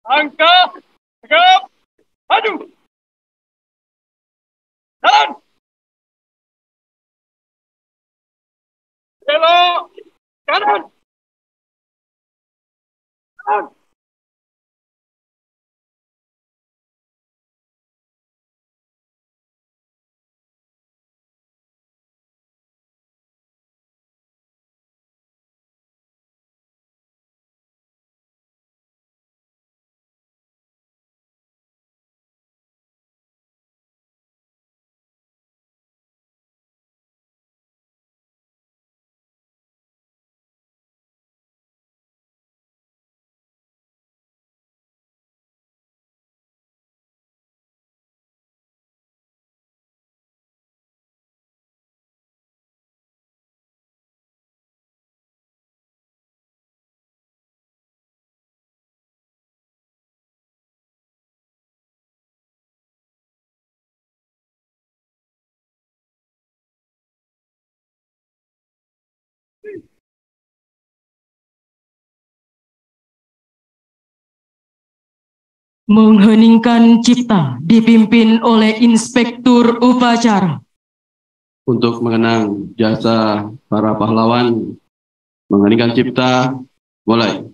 Angka, tegap, maju. Jalan. Belok kanan. Jalan. Mengheningkan cipta dipimpin oleh Inspektur Upacara. Untuk mengenang jasa para pahlawan, mengheningkan cipta, mulai.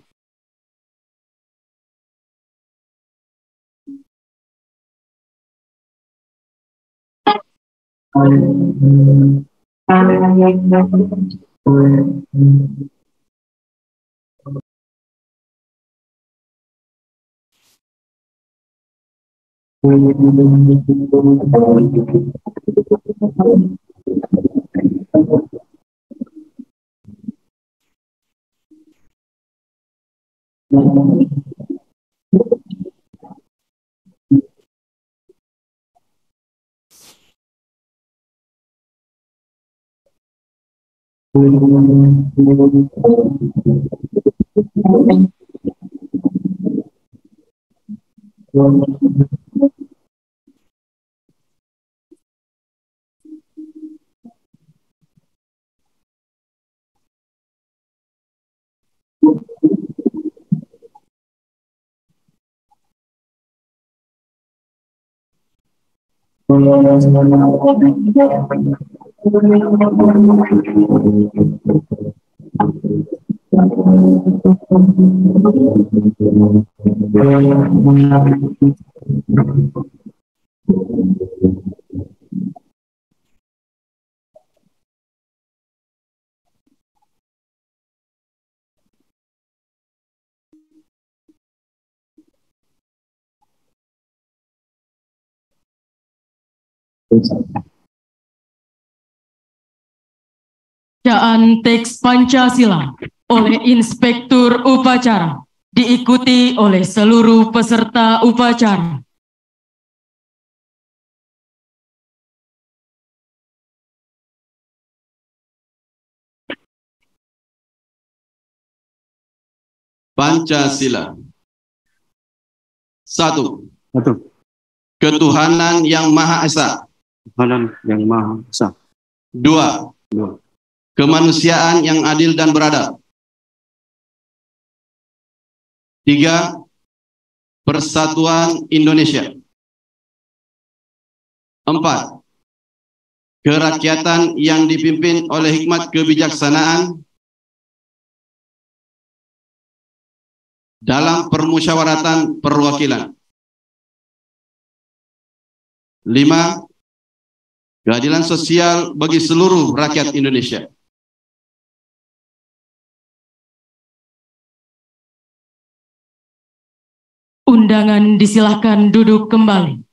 Bacaan teks Pancasila oleh Inspektur Upacara diikuti oleh seluruh peserta upacara. Pancasila. 1. Ketuhanan yang Maha Esa. Tuhan yang Maha Esa. 2. Kemanusiaan yang adil dan beradab. 3. Persatuan Indonesia. 4. Kerakyatan yang dipimpin oleh hikmat kebijaksanaan dalam permusyawaratan perwakilan. 5. Keadilan sosial bagi seluruh rakyat Indonesia. Undangan disilahkan duduk kembali.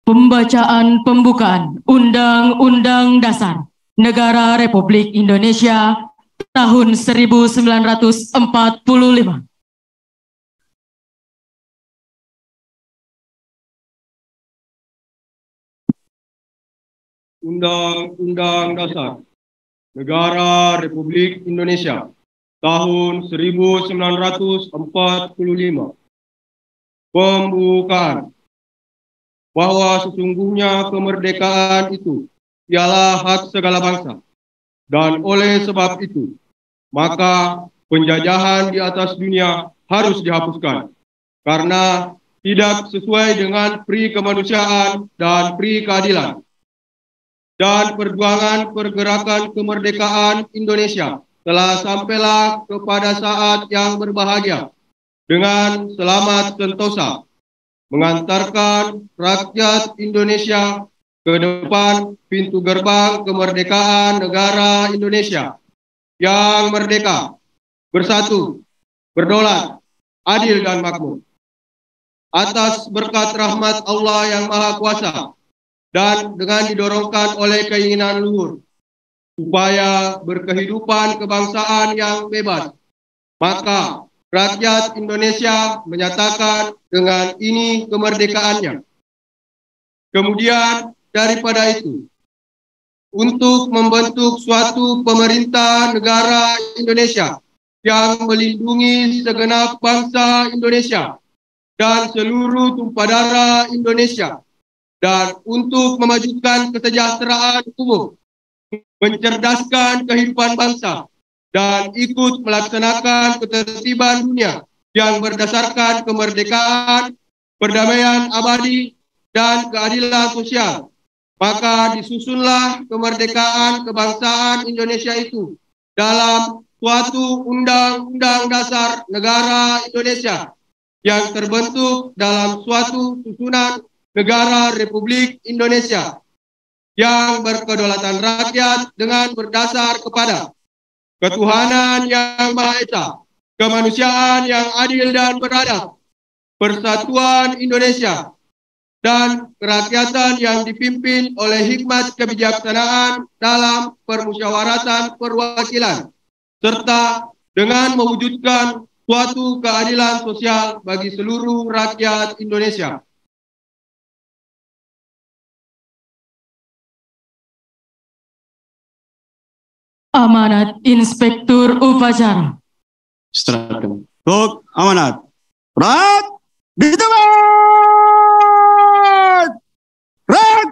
Pembacaan pembukaan Undang-Undang Dasar Negara Republik Indonesia tahun 1945. Undang-Undang Dasar Negara Republik Indonesia tahun 1945. Pembukaan. Bahwa sesungguhnya kemerdekaan itu ialah hak segala bangsa Dan oleh sebab itu, maka penjajahan di atas dunia harus dihapuskan karena tidak sesuai dengan pri kemanusiaan dan pri keadilan. Dan perjuangan pergerakan kemerdekaan Indonesia telah sampailah kepada saat yang berbahagia dengan selamat sentosa mengantarkan rakyat Indonesia ke depan pintu gerbang kemerdekaan negara Indonesia yang merdeka, bersatu, berdaulat, adil dan makmur. Atas berkat rahmat Allah yang Maha Kuasa dan dengan didorongkan oleh keinginan luhur supaya berkehidupan kebangsaan yang bebas, maka rakyat Indonesia menyatakan dengan ini kemerdekaannya. Kemudian daripada itu, untuk membentuk suatu pemerintah negara Indonesia yang melindungi segenap bangsa Indonesia dan seluruh tumpah darah Indonesia, dan untuk memajukan kesejahteraan umum, mencerdaskan kehidupan bangsa, dan ikut melaksanakan ketertiban dunia yang berdasarkan kemerdekaan, perdamaian abadi, dan keadilan sosial. Maka disusunlah kemerdekaan kebangsaan Indonesia itu dalam suatu Undang-Undang Dasar Negara Indonesia yang terbentuk dalam suatu susunan Negara Republik Indonesia yang berkedaulatan rakyat dengan berdasar kepada ketuhanan yang Maha Esa, kemanusiaan yang adil dan beradab, persatuan Indonesia, dan kerakyatan yang dipimpin oleh hikmat kebijaksanaan dalam permusyawaratan perwakilan, serta dengan mewujudkan suatu keadilan sosial bagi seluruh rakyat Indonesia. Amanat Inspektur Upacara. Serahkan. Untuk amanat. Rat, di tempat. Rat.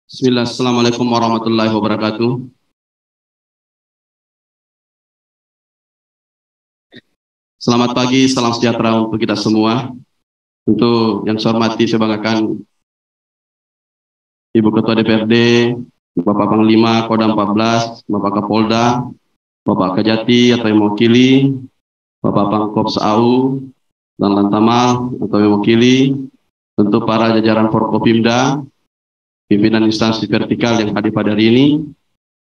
Bismillah, Assalamualaikum warahmatullahi wabarakatuh. Selamat pagi, salam sejahtera untuk kita semua. Untuk yang saya hormati, saya banggakan Ibu Ketua DPRD, Bapak Panglima Kodam 14, Bapak Kapolda, Bapak Kajati atau yang mewakili, Bapak Pangkop SAU, dan Lantamal atau yang mewakili, tentu para jajaran Forkopimda, pimpinan instansi vertikal yang hadir pada hari ini,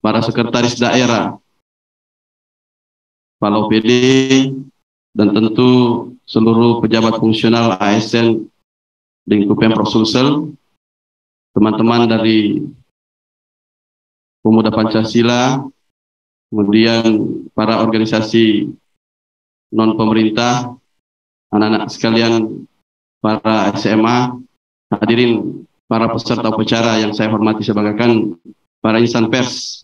para sekretaris daerah, Kepala OPD, dan tentu seluruh pejabat fungsional ASN lingkup Pemprov Sulsel, teman-teman dari Pemuda Pancasila, kemudian para organisasi non-pemerintah, anak-anak sekalian, para SMA, hadirin para peserta upacara yang saya hormati, saya banggakan, para insan pers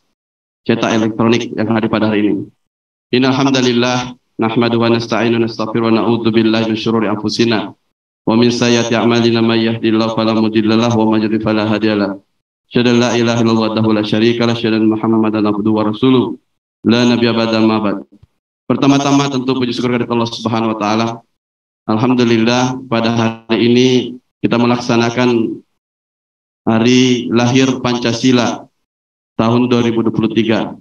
cetak elektronik yang hadir pada hari ini. Innal hamdalillah nahmaduhu wa nasta'inu wa nastaghfiruh wa na'udzu billahi min syururi anfusina wa min sayyiati a'malina may yahdihillahu fala mudilla lahu wa may yudlil fala hadiya lahu. Asyhadu an la ilaha illallah wahdahu la syarika lahu, asyhadu anna Muhammadan abduhu wa rasuluh, la nabiyya ba'da ma ba'd. Pertama-tama tentu puji syukur kepada Allah Subhanahu wa taala. Alhamdulillah pada hari ini kita melaksanakan Hari Lahir Pancasila tahun 2023.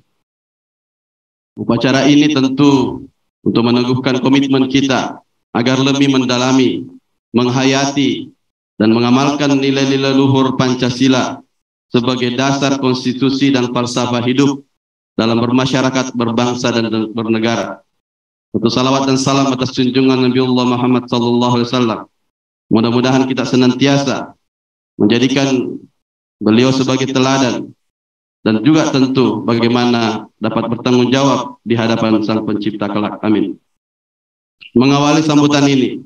Upacara ini tentu untuk meneguhkan komitmen kita agar lebih mendalami, menghayati, dan mengamalkan nilai-nilai luhur Pancasila sebagai dasar konstitusi dan falsafah hidup dalam bermasyarakat, berbangsa, dan bernegara. Untuk salawat dan salam atas junjungan Nabi Allah Muhammad SAW. Mudah-mudahan kita senantiasa menjadikan beliau sebagai teladan dan juga tentu bagaimana dapat bertanggung jawab di hadapan Sang Pencipta kelak. Amin. Mengawali sambutan ini,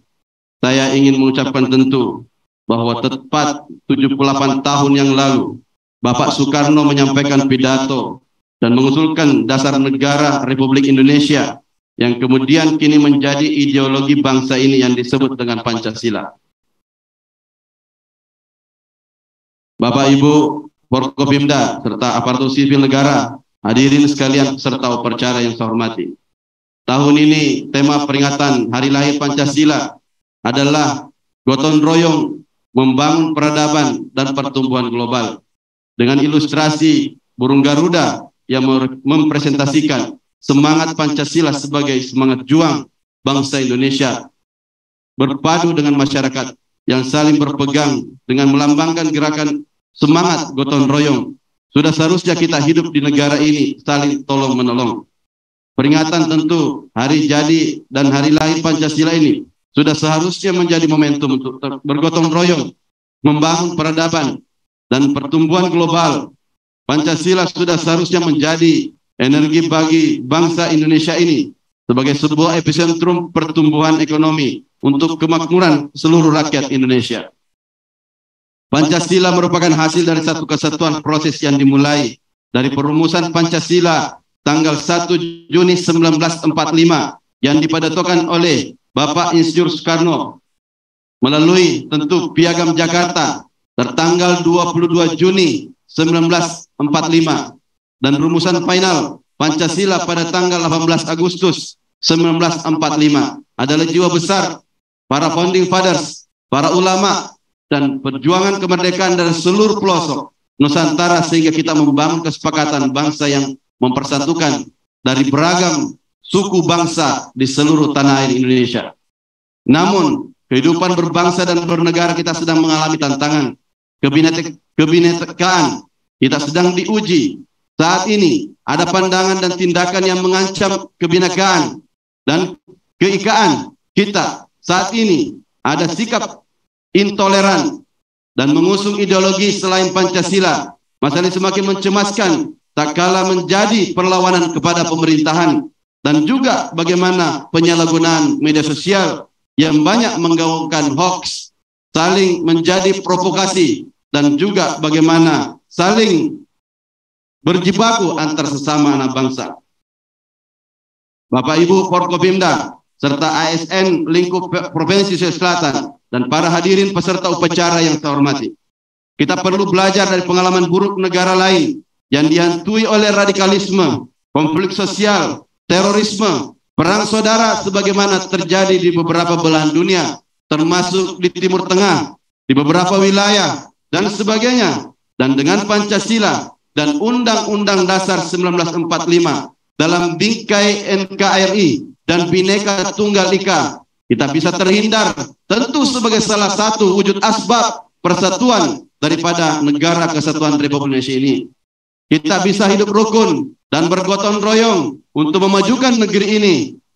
saya ingin mengucapkan tentu bahwa tepat 78 tahun yang lalu Bapak Soekarno menyampaikan pidato dan mengusulkan dasar negara Republik Indonesia yang kemudian kini menjadi ideologi bangsa ini yang disebut dengan Pancasila. Bapak Ibu Forkopimda serta aparatur sipil negara, hadirin sekalian serta upacara yang saya hormati. Tahun ini tema peringatan Hari Lahir Pancasila adalah gotong royong membangun peradaban dan pertumbuhan global dengan ilustrasi burung Garuda yang mempresentasikan semangat Pancasila sebagai semangat juang bangsa Indonesia berpadu dengan masyarakat yang saling berpegang dengan melambangkan gerakan semangat gotong royong. Sudah seharusnya kita hidup di negara ini saling tolong menolong. Peringatan tentu hari jadi dan hari lahir Pancasila ini sudah seharusnya menjadi momentum untuk bergotong royong membangun peradaban dan pertumbuhan global. Pancasila sudah seharusnya menjadi energi bagi bangsa Indonesia ini sebagai sebuah epicentrum pertumbuhan ekonomi untuk kemakmuran seluruh rakyat Indonesia. Pancasila merupakan hasil dari satu kesatuan proses yang dimulai dari perumusan Pancasila tanggal 1 Juni 1945 yang dipadatokan oleh Bapak Insinyur Soekarno melalui tentu Piagam Jakarta tertanggal 22 Juni 1945 dan rumusan final Pancasila pada tanggal 18 Agustus 1945 adalah jiwa besar para founding fathers, para ulama dan perjuangan kemerdekaan dari seluruh pelosok Nusantara sehingga kita membangun kesepakatan bangsa yang mempersatukan dari beragam suku bangsa di seluruh tanah air Indonesia. Namun kehidupan berbangsa dan bernegara kita sedang mengalami tantangan. Kebinekaan kita sedang diuji. Saat ini ada pandangan dan tindakan yang mengancam kebinekaan dan keikaan kita. Saat ini ada sikap intoleran dan mengusung ideologi selain Pancasila. Masalah ini semakin mencemaskan tak kala menjadi perlawanan kepada pemerintahan dan juga bagaimana penyalahgunaan media sosial yang banyak menggaungkan hoax, saling menjadi provokasi dan juga bagaimana saling berjibaku antar sesama anak bangsa. Bapak Ibu Forkopimda serta ASN lingkup Provinsi Sulawesi Selatan dan para hadirin peserta upacara yang saya hormati. Kita perlu belajar dari pengalaman buruk negara lain yang dihantui oleh radikalisme, konflik sosial, terorisme, perang saudara sebagaimana terjadi di beberapa belahan dunia, termasuk di Timur Tengah, di beberapa wilayah, dan sebagainya. Dan dengan Pancasila dan Undang-Undang Dasar 1945 dalam bingkai NKRI dan Bhinneka Tunggal Ika, kita bisa terhindar tentu sebagai salah satu wujud asbab persatuan daripada negara kesatuan Republik Indonesia ini. Kita bisa hidup rukun dan bergotong royong untuk memajukan negeri ini.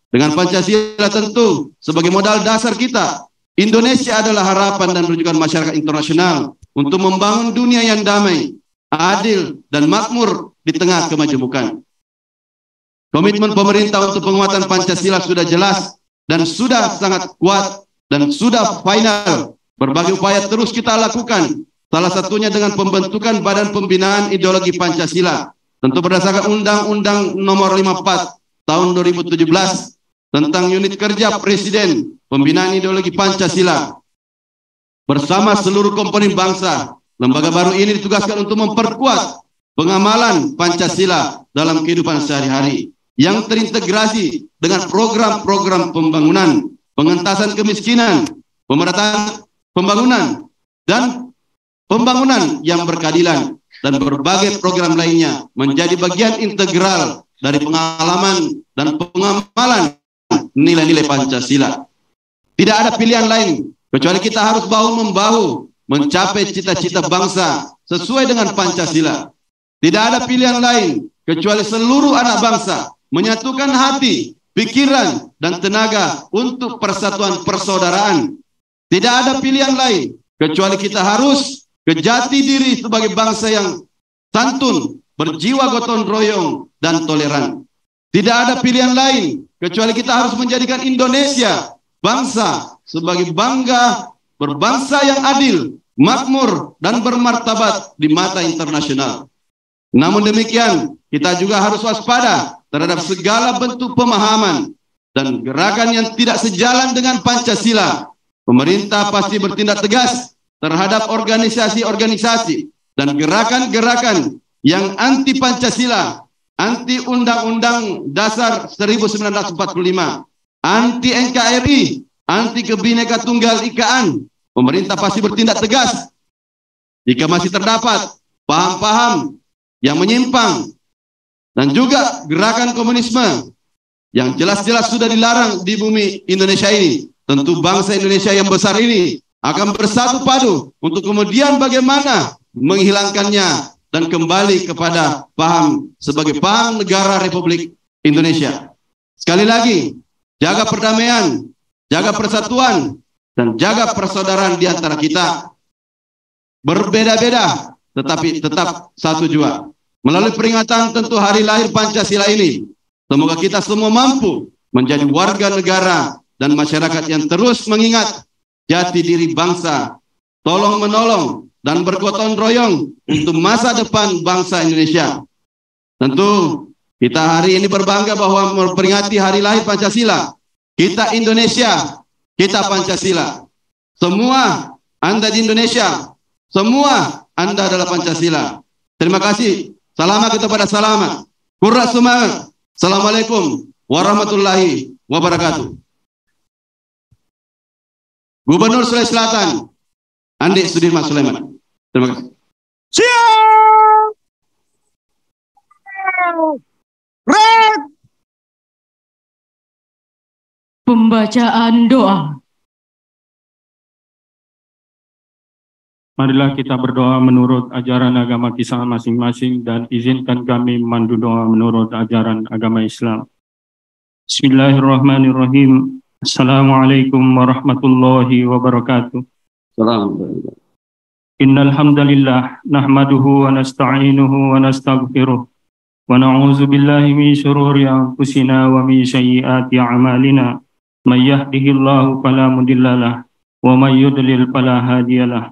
Dengan Pancasila tentu sebagai modal dasar kita. Indonesia adalah harapan dan rujukan masyarakat internasional untuk membangun dunia yang damai, adil, dan makmur di tengah kemajemukan. Komitmen pemerintah untuk penguatan Pancasila sudah jelas dan sudah sangat kuat dan sudah final. Berbagai upaya terus kita lakukan. Salah satunya dengan pembentukan Badan Pembinaan Ideologi Pancasila. Tentu berdasarkan Undang-Undang Nomor 54 Tahun 2017 tentang Unit Kerja Presiden Pembinaan Ideologi Pancasila. Bersama seluruh komponen bangsa, lembaga baru ini ditugaskan untuk memperkuat pengamalan Pancasila dalam kehidupan sehari-hari yang terintegrasi dengan program-program pembangunan, pengentasan kemiskinan, pemerataan pembangunan, dan pembangunan yang berkeadilan dan berbagai program lainnya menjadi bagian integral dari pengalaman dan pengamalan nilai-nilai Pancasila. Tidak ada pilihan lain kecuali kita harus bahu-membahu mencapai cita-cita bangsa sesuai dengan Pancasila. Tidak ada pilihan lain kecuali seluruh anak bangsa menyatukan hati, pikiran, dan tenaga untuk persatuan persaudaraan. Tidak ada pilihan lain kecuali kita harus ke jati diri sebagai bangsa yang santun, berjiwa gotong royong, dan toleran. Tidak ada pilihan lain kecuali kita harus menjadikan Indonesia bangsa sebagai bangga berbangsa yang adil, makmur, dan bermartabat di mata internasional. Namun demikian, kita juga harus waspada terhadap segala bentuk pemahaman dan gerakan yang tidak sejalan dengan Pancasila. Pemerintah pasti bertindak tegas terhadap organisasi-organisasi dan gerakan-gerakan yang anti Pancasila, anti Undang-Undang Dasar 1945, anti NKRI, anti Kebhinneka Tunggal Ikaan. Pemerintah pasti bertindak tegas jika masih terdapat paham-paham yang menyimpang dan juga gerakan komunisme yang jelas-jelas sudah dilarang di bumi Indonesia ini. Tentu bangsa Indonesia yang besar ini akan bersatu padu untuk kemudian bagaimana menghilangkannya dan kembali kepada paham sebagai paham negara Republik Indonesia. Sekali lagi, jaga perdamaian, jaga persatuan, dan jaga persaudaraan di antara kita. Berbeda-beda, tetapi tetap satu jua. Melalui peringatan tentu hari lahir Pancasila ini, semoga kita semua mampu menjadi warga negara dan masyarakat yang terus mengingat jati diri bangsa, tolong menolong dan bergotong royong untuk masa depan bangsa Indonesia. Tentu kita hari ini berbangga bahwa memperingati hari lahir Pancasila. Kita Indonesia, kita Pancasila. Semua Anda di Indonesia, semua Anda adalah Pancasila. Terima kasih. Selamat kepada selamat. Kurra semangat. Assalamualaikum warahmatullahi wabarakatuh. Gubernur Sulawesi Selatan, Andi Sudirman Sulaiman. Terima kasih. Siap. Red. Pembacaan doa. Marilah kita berdoa menurut ajaran agama kita masing-masing dan izinkan kami memandu doa menurut ajaran agama Islam. Bismillahirrahmanirrahim. Assalamualaikum warahmatullahi wabarakatuh. Assalamualaikum. Innal hamdalillah nahmaduhu wa nasta'inuhu wa nastaghfiruh wa na'udzu billahi min shururi anfusina wa min sayyiati a'malina. May yahdihillahu fala mudhillalah wa may yudlil fala hadiyalah.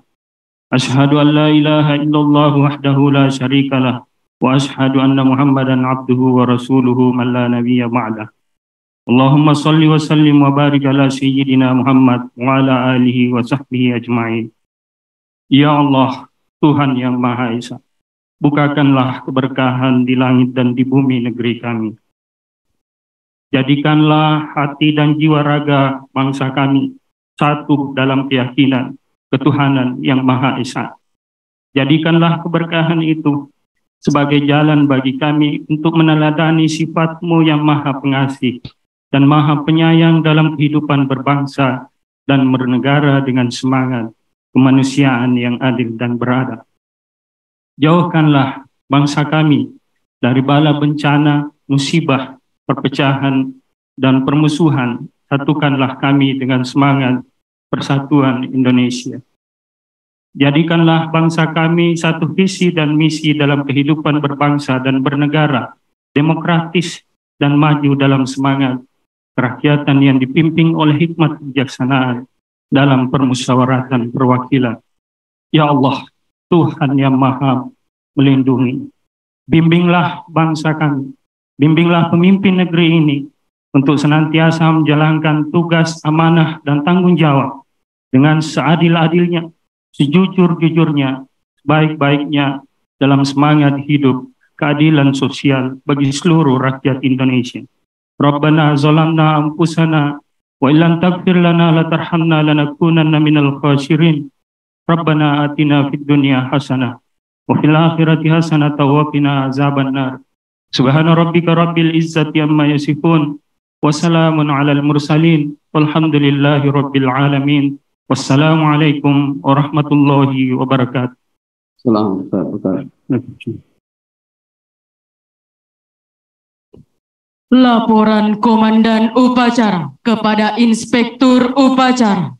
Ashhadu an la ilaha illallah wahdahu la syarikalah wa ashhadu anna Muhammadan abduhu wa rasuluhu man la nabiyya ba'dah. Allahumma salli wa sallim wa barik ala sayyidina Muhammad wa ala alihi wa sahbihi ajma'in. Ya Allah, Tuhan yang Maha Esa, bukakanlah keberkahan di langit dan di bumi negeri kami. Jadikanlah hati dan jiwa raga bangsa kami satu dalam keyakinan ketuhanan yang Maha Esa. Jadikanlah keberkahan itu sebagai jalan bagi kami untuk meneladani sifat-Mu yang Maha Pengasih dan Maha Penyayang dalam kehidupan berbangsa dan bernegara dengan semangat kemanusiaan yang adil dan beradab. Jauhkanlah bangsa kami dari bala bencana, musibah, perpecahan, dan permusuhan. Satukanlah kami dengan semangat persatuan Indonesia. Jadikanlah bangsa kami satu visi dan misi dalam kehidupan berbangsa dan bernegara, demokratis dan maju dalam semangat kerakyatan yang dipimpin oleh hikmat kebijaksanaan dalam permusyawaratan perwakilan. Ya Allah, Tuhan yang Maha melindungi, bimbinglah bangsa kami, bimbinglah pemimpin negeri ini untuk senantiasa menjalankan tugas, amanah, dan tanggung jawab dengan seadil-adilnya, sejujur-jujurnya, sebaik-baiknya dalam semangat hidup keadilan sosial bagi seluruh rakyat Indonesia. Rabbana zalamna anfusana wa illam taghfir lana la tarhamna lanakunanna minal khasirin. Rabbana atina fid dunya hasanah wa fil akhirati hasanah wa qina azabannar. Subhana rabbika rabbil izzati amma yasifun. Wassalamun alal mursalin walhamdulillahi rabbil alamin. Wassalamualaikum warahmatullahi wabarakatuh. Laporan Komandan Upacara kepada Inspektur Upacara.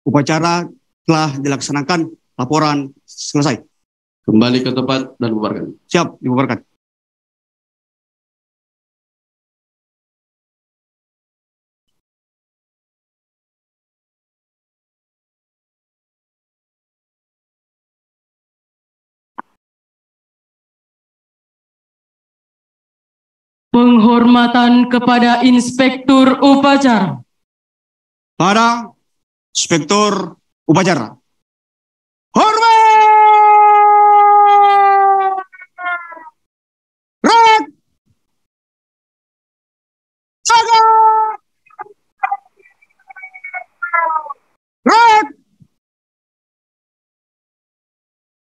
Upacara telah dilaksanakan. Laporan selesai. Kembali ke tempat dan bubarkan. Siap, dibubarkan. Penghormatan kepada Inspektur Upacara. Para Inspektur Upacara. Hormat! Rak! Jaga! Rak!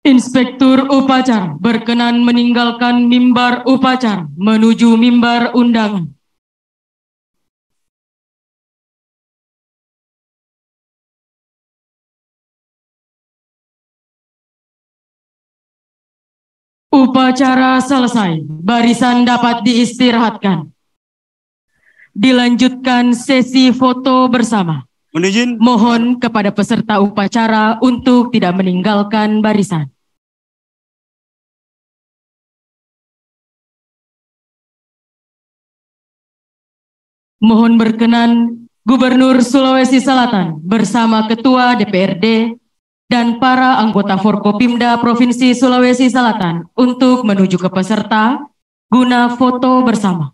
Inspektur Upacara berkenan meninggalkan mimbar upacara menuju mimbar undangan. Upacara selesai, barisan dapat diistirahatkan. Dilanjutkan sesi foto bersama. Mohon izin. Mohon kepada peserta upacara untuk tidak meninggalkan barisan. Mohon berkenan Gubernur Sulawesi Selatan bersama Ketua DPRD dan para anggota Forkopimda Provinsi Sulawesi Selatan untuk menuju ke peserta guna foto bersama.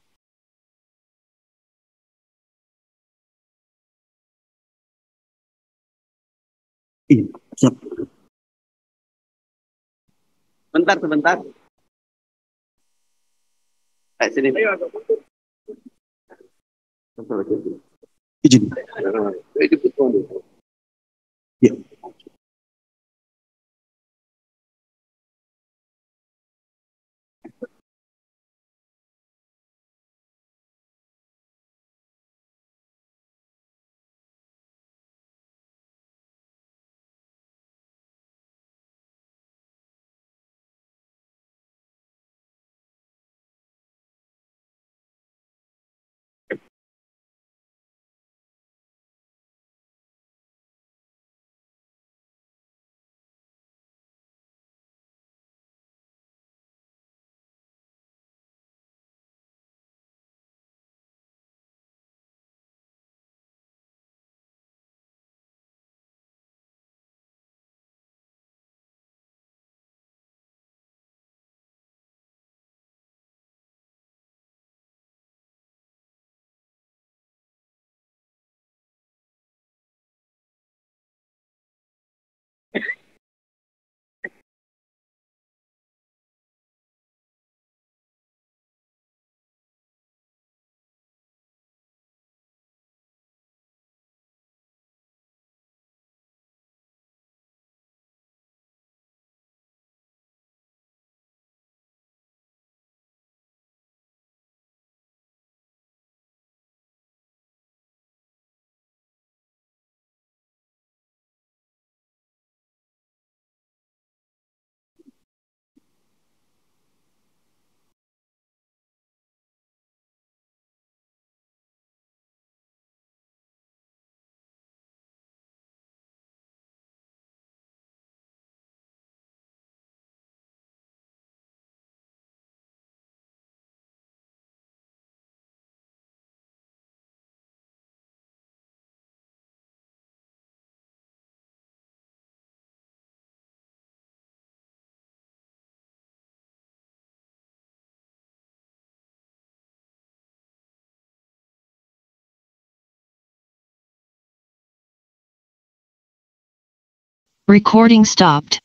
Iya, siap. Sebentar. Sini. Izin. Ya. Recording stopped.